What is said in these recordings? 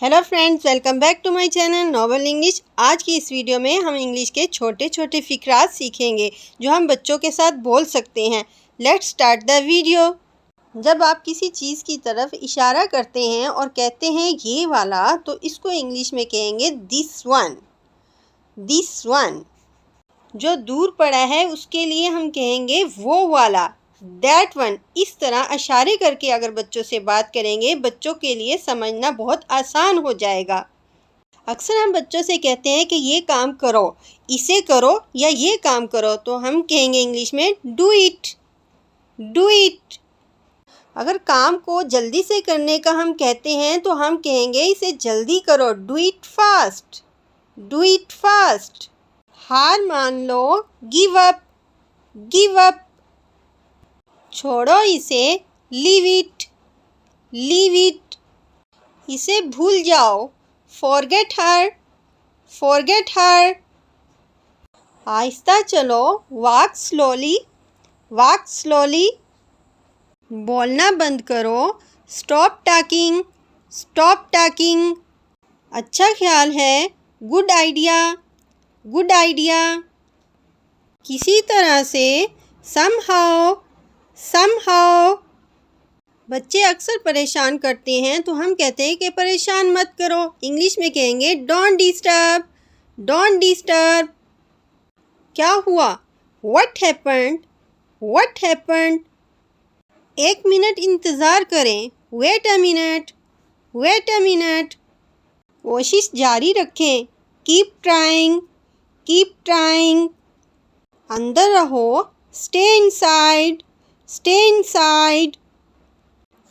Hello friends, welcome back to my channel Novel English. आज की इस वीडियो में हम इंग्लिश के छोटे छोटे फ़िक्रात सीखेंगे जो हम बच्चों के साथ बोल सकते हैं। Let's start the video. जब आप किसी चीज़ की तरफ इशारा करते हैं और कहते हैं ये वाला, तो इसको इंग्लिश में कहेंगे दिस वन। This one. जो दूर पड़ा है उसके लिए हम कहेंगे वो वाला, दैट वन। इस तरह इशारे करके अगर बच्चों से बात करेंगे, बच्चों के लिए समझना बहुत आसान हो जाएगा। अक्सर हम बच्चों से कहते हैं कि ये काम करो, इसे करो या ये काम करो, तो हम कहेंगे इंग्लिश में डू इट, डू इट। अगर काम को जल्दी से करने का हम कहते हैं तो हम कहेंगे इसे जल्दी करो, do it fast, do it fast. हार मान लो, गिव अप, गिव अप। छोड़ो इसे, लीव इट, लीव इट। इसे भूल जाओ, फॉरगेट हर, फॉरगेट हर। आहिस्ता चलो, वॉक स्लोली, वॉक स्लोली। बोलना बंद करो, स्टॉप टॉकिंग, स्टॉप टॉकिंग। अच्छा ख्याल है, गुड आइडिया, गुड आइडिया। किसी तरह से, समहाउ, समहाउ। बच्चे अक्सर परेशान करते हैं तो हम कहते हैं कि परेशान मत करो। इंग्लिश में कहेंगे डोंट डिस्टर्ब, डोंट डिस्टर्ब। क्या हुआ? What happened, what happened. एक मिनट इंतज़ार करें, wait a minute, wait a minute. कोशिश जारी रखें, कीप ट्राइंग, कीप ट्राइंग। अंदर रहो, स्टे इनसाइड, स्टे इनसाइड।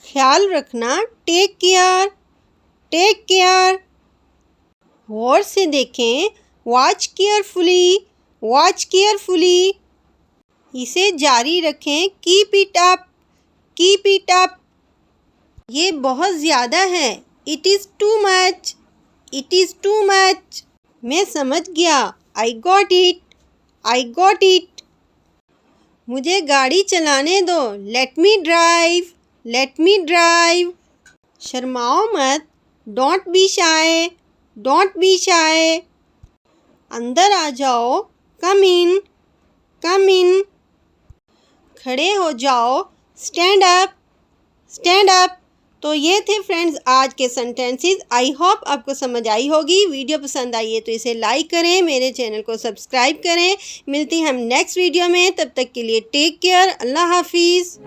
ख्याल रखना, टेक केयर, टेक केयर। गौर से देखें, वॉच केयरफुली, वॉच केयरफुली। इसे जारी रखें, keep it up, keep it up. ये बहुत ज़्यादा है, it is too much, it is too much. मैं समझ गया, I got it, I got it. मुझे गाड़ी चलाने दो, let me drive, let me drive. शर्माओ मत, don't be shy, don't be shy. अंदर आ जाओ, कम इन, कम इन। खड़े हो जाओ, स्टैंड अप, स्टैंड अप। तो ये थे फ्रेंड्स आज के सेंटेंसेस। आई होप आपको समझ आई होगी। वीडियो पसंद आई है तो इसे लाइक करें, मेरे चैनल को सब्सक्राइब करें। मिलते हैं हम नेक्स्ट वीडियो में, तब तक के लिए टेक केयर, अल्लाह हाफिज़।